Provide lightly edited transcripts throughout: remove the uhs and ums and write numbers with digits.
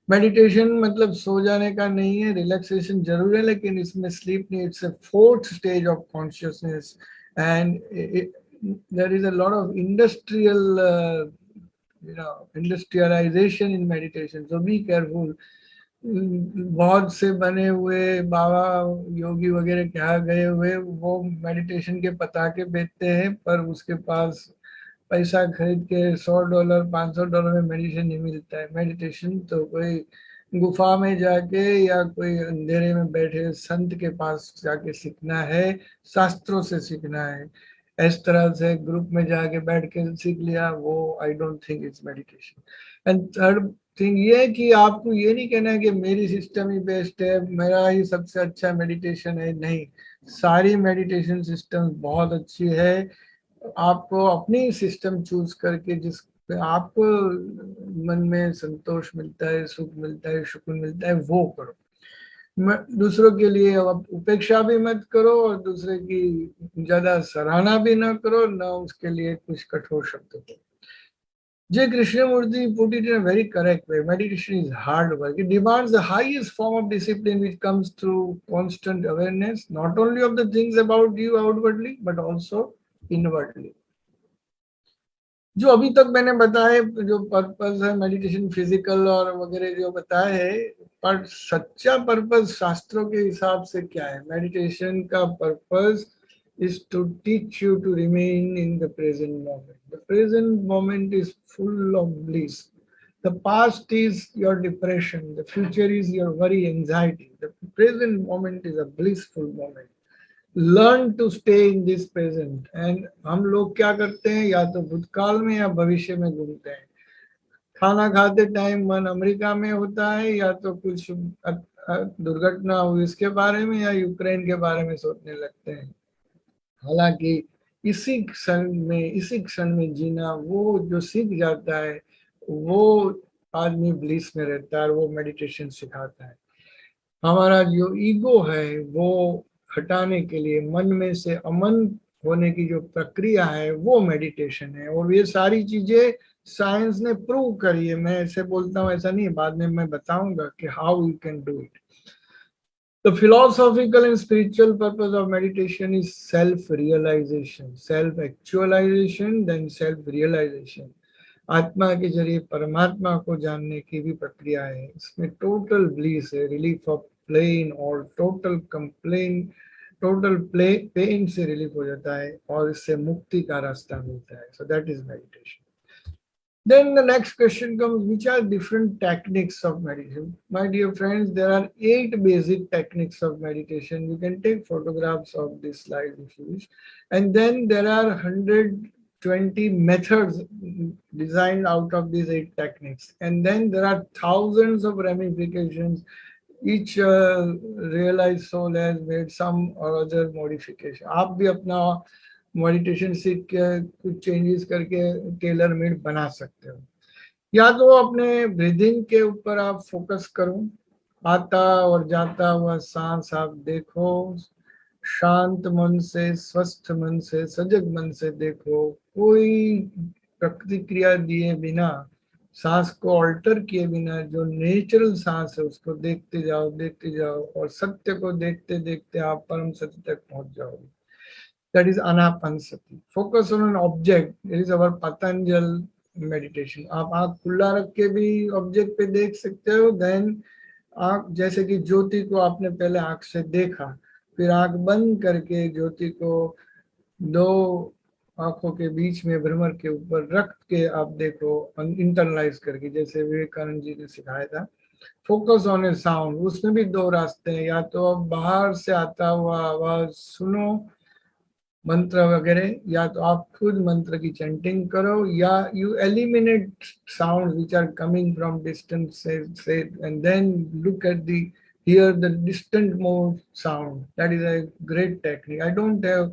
Meditation मतलब सो जाने का नहीं है, रिलैक्सेशन जरूर है, लेकिन इसमें स्लीप नहीं, it's a fourth stage of consciousness and there is a lot of industrialisation in meditation, so be careful. बहुत से बने हुए बाबा योगी वगैरह क्या गए हुए, वो मेडिटेशन के पताके बेचते हैं, पर उसके पास पैसा खरीद के $100 $500 में मेडिटेशन नहीं मिलता है। मेडिटेशन तो कोई गुफा में जाके या कोई अंधेरे में बैठे संत के पास जाके सीखना है, शास्त्रों से सीखना है। इस तरह से ग्रुप में जाके बैठ के सीख लिया, वो I don't think it's meditation. And third thing ये है कि आपको ये नहीं कहना है कि मेरी सिस्टम ही बेस्ट है, मेरा ही सबसे अच्छा मेडिटेशन है, नहीं। सारी मेडिटेशन सिस्टम बहुत अच्छी है। आपको अपनी सिस्टम चूज करके जिस पे आपको मन में संतोष मिलता है, सुख मिलता है, सुकून मिलता है, वो करो। दूसरों के लिए अब उपेक्षा भी मत करो और दूसरे की ज्यादा सराहना भी ना करो, ना उसके लिए कुछ कठोर शब्द करो। J. Krishnamurti put it in a very correct way. Meditation is hard work. It demands the highest form of discipline, which comes through constant awareness, not only of the things about you outwardly, but also inwardly. जो अभी तक मैंने बताए, जो purpose है meditation, physical और वगैरह जो बताए है, पर सच्चा पर्पस शास्त्रों के हिसाब से क्या है? मेडिटेशन का purpose is to teach you to remain in the present moment. The present moment is full of bliss. The past is your depression. The future is your worry, anxiety. The present moment is a blissful moment. Learn to stay in this present. And हम लोग क्या करते हैं, या तो भूतकाल में या भविष्य में घूमते हैं। खाना खाते टाइम मन अमेरिका में होता है, या तो कुछ दुर्घटना हुई इसके बारे में, या यूक्रेन के बारे में सोचने लगते हैं। हालांकि इसी क्षण में जीना, वो जो सीख जाता है वो आदमी ब्लिस में रहता है, और वो मेडिटेशन सिखाता है। हमारा जो ईगो है वो हटाने के लिए मन में से अमन होने की जो प्रक्रिया है वो मेडिटेशन है। और ये सारी चीजें साइंस ने प्रूव करी है। मैं ऐसे बोलता हूँ ऐसा नहीं, बाद में मैं बताऊंगा कि how you can do it. The philosophical and spiritual purpose of meditation is self-realization, self-actualization, then self-realization. आत्मा के जरिए परमात्मा को जानने की भी प्रक्रिया है। इसमें टोटल ब्लीस है, रिलीफ ऑफ प्लेन, और टोटल पेन से रिलीफ हो जाता है, और इससे मुक्ति का रास्ता मिलता है। So that is meditation. Then the next question comes, which are different techniques of meditation? My dear friends, there are 8 basic techniques of meditation. You can take photographs of this slide if you wish. And then there are 120 methods designed out of these 8 techniques. And then there are thousands of ramifications. Each realized soul has made some or other modification. आप भी अपना meditation सीख के कुछ changes करके tailor made बना सकते हो। या तो अपने ब्रीदिंग के ऊपर आप फोकस करो, आता और जाता हुआ सांस आप देखो, शांत मन से, स्वस्थ मन से, सजग मन से देखो, कोई प्रतिक्रिया दिए बिना, सांस को अल्टर किए बिना, जो नेचुरल सांस है उसको देखते जाओ, देखते जाओ, और सत्य को देखते देखते आप परम सत्य तक पहुंच जाओगे। That is anapansati. Focus on an object. It is our Patanjal meditation. आप आँख खुला रख के भी ऑब्जेक्ट पे देख सकते हो। देन आँख, जैसे कि ज्योति को आपने पहले आँख से देखा, फिर आँख बंद करके ज्योति को दो आंखों के बीच में भ्रमर के ऊपर रख के आप देखो, इंटरनलाइज करके, जैसे विवेकानंद जी ने सिखाया था। फोकस ऑन ए साउंड, उसमें भी 2 रास्ते हैं। या तो आप बाहर से आता हुआ आवाज सुनो, मंत्र वगैरह, या तो आप खुद मंत्र की चैंटिंग करो, या you eliminate sound which are coming from distance से and then look at the hear the distant more sound. That is a great technique. I don't have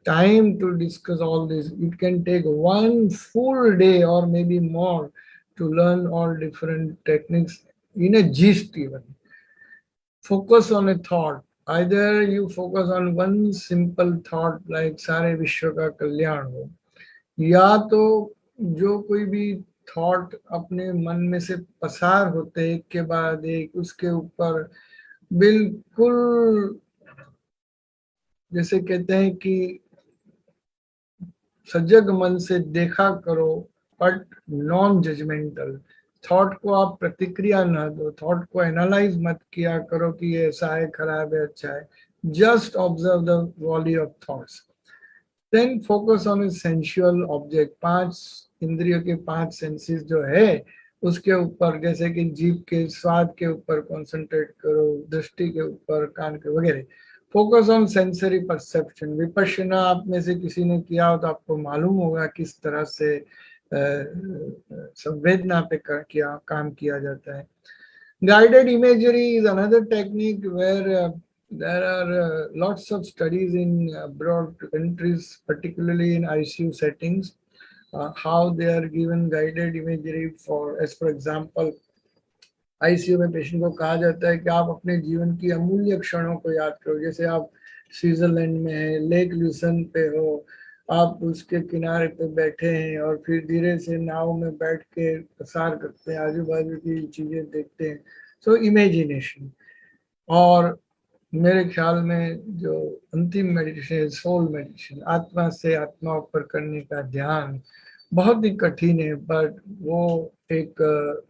time to discuss all this. It can take 1 full day or maybe more to learn all different techniques in a gist even. Focus on a thought. Either you focus on one simple thought like सारे विश्व का कल्याण हो, या तो जो कोई भी thought अपने मन में से पसार होते एक के बाद एक, उसके ऊपर बिल्कुल जैसे कहते हैं कि सजग मन से देखा करो, बट नॉन जजमेंटल। थॉट को आप प्रतिक्रिया ना दो, थॉट को एनालाइज मत किया करो कि ये ऐसा है, खराब है, अच्छा है। Just observe the volley of thoughts. Then focus on a sensual object. पांच इंद्रियों के पांच सेंसेस जो है उसके ऊपर, जैसे कि जीभ के स्वाद के ऊपर कंसंट्रेट करो, दृष्टि के ऊपर, कान के वगैरह। Focus on sensory perception. Vipassana आप में से किसी ने किया हो तो आपको मालूम होगा किस तरह से संवेदना पे किया काम किया जाता है। Guided imagery is another technique where there are lots of studies in abroad countries, particularly in ICU settings, how they are given guided imagery for, as for example, ICU में पेशेंट को कहा जाता है कि आप अपने जीवन की अमूल्य क्षणों को याद करो। जैसे आप स्विट्जरलैंड में है, लेक ल्यूसन पे हो, आप उसके किनारे पे बैठे हैं और फिर धीरे से नाव में बैठ के प्रसार करते हैं, आजू बाजू की चीजें देखते हैं। सो इमेजिनेशन। और मेरे ख्याल में जो अंतिम मेडिटेशन है, सोल मेडिटेशन, आत्मा से आत्मा ऊपर करने का ध्यान, बहुत ही कठिन है, बट वो एक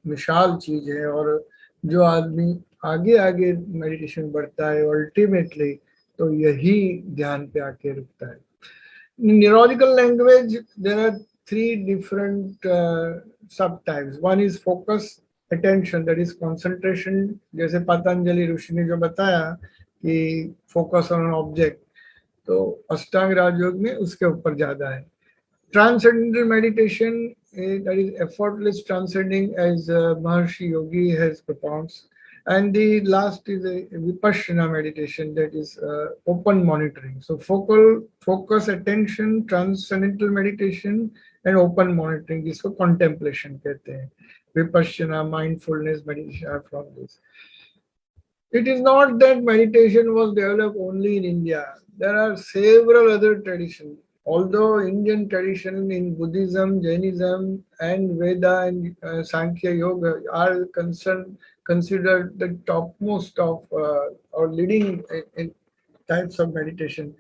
विशाल चीज है। और जो आदमी आगे आगे मेडिटेशन बढ़ता है अल्टीमेटली, तो यही ध्यान पे आके रुकता है। Neurological language, there are three different subtypes. One is focus attention, that is concentration. जैसे पतंजलि ऋषि ने जो बताया कि focus on an object, तो अष्टांग राजयोग में उसके ऊपर ज्यादा है। Transcendental meditation, that is effortless transcending, as Maharshi Yogi has propounded. And the last is a Vipassana meditation, that is open monitoring. So focus, attention, transcendental meditation, and open monitoring. इसको contemplation कहते हैं. Vipassana, mindfulness meditation are from this. It is not that meditation was developed only in India. There are several other traditions. Although Indian tradition in Buddhism, Jainism, and Veda and Sankhya Yoga are considered the topmost of or leading in types of meditation,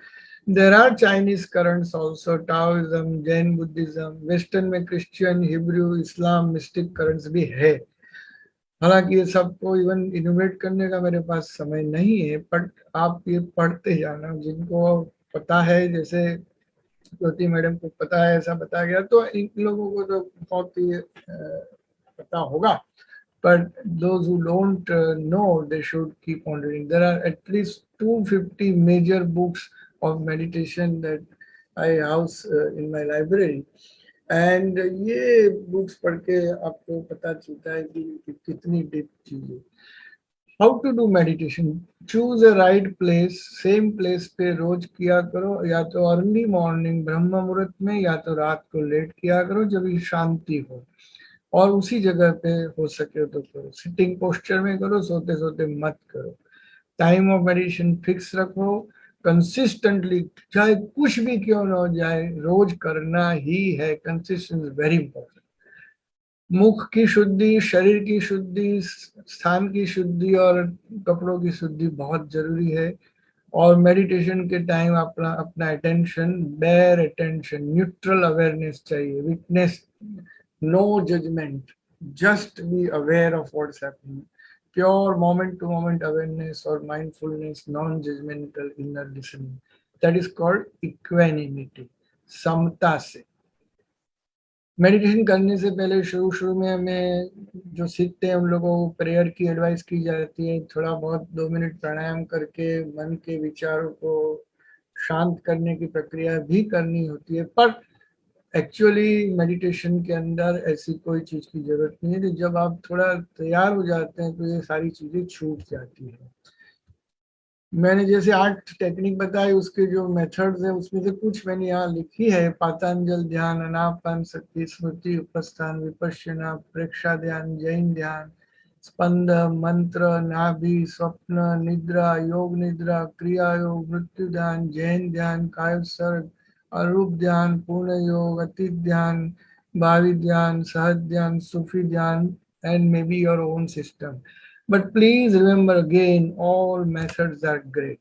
there are Chinese currents also, Taoism, Jain Buddhism, Western में Christian, Hebrew, Islam, mystic currents भी है। हालांकि ये सबको even innovate करने का मेरे पास समय नहीं है, बट आप ये पढ़ते जाना, जिनको पता है, जैसे ज्योति मैडम को पता है ऐसा बताया गया, तो इन लोगों को तो बहुत ही पता होगा। But those who don't know, they should keep on reading. There are at least 250 major books of meditation that I house in my library. And ये बुक्स पढ़ के आपको पता चलता है कि कितनी डीप चीज है। How to do meditation? Choose a right place. Same place पे रोज किया करो, या तो अर्ली मॉर्निंग ब्रह्म मुहूर्त में, या तो रात को लेट किया करो जब ये शांति हो, और उसी जगह पे हो सके तो करो। सिटिंग पोस्चर में करो, सोते सोते मत करो। टाइम ऑफ मेडिटेशन फिक्स रखो, कंसिस्टेंटली, चाहे कुछ भी क्यों ना हो जाए, रोज करना ही है। Consistence very important. मुख की शुद्धि, शरीर की शुद्धि, स्थान की शुद्धि और कपड़ों की शुद्धि बहुत जरूरी है। और मेडिटेशन के टाइम अपना अपना attention, bare attention, neutral awareness चाहिए, witness, no judgment, just be aware of what's happening, pure moment to moment awareness और mindfulness, non judgmental inner listening, that is called equanimity, समता से। मेडिटेशन करने से पहले शुरू शुरू में हमें जो सीखते हैं उन लोगों को प्रेयर की एडवाइस की जाती है। थोड़ा बहुत 2 मिनट प्राणायाम करके मन के विचारों को शांत करने की प्रक्रिया भी करनी होती है, पर एक्चुअली मेडिटेशन के अंदर ऐसी कोई चीज की जरूरत नहीं है। तो जब आप थोड़ा तैयार हो जाते हैं तो ये सारी चीजें छूट जाती है। मैंने जैसे 8 टेक्निक बताई, उसके जो मेथड्स है उसमें से कुछ मैंने यहाँ लिखी है। पातंजल ध्यान, अनापान सति, स्मृति उपस्थान, विपश्यना, प्रेक्षा ध्यान, जैन ध्यान, स्पंद, मंत्र, नाभि, स्वप्न, निद्रा, योग निद्रा, क्रिया योग, मृत्यु ध्यान, जैन ध्यान, कायोत्सर्ग, अरूप ध्यान, पूर्ण योग, अतीत ध्यान, Bhavi Dhyan, Sahaj Dhyan, Sufi Dhyan, and maybe your own system. But please remember again, all methods are great.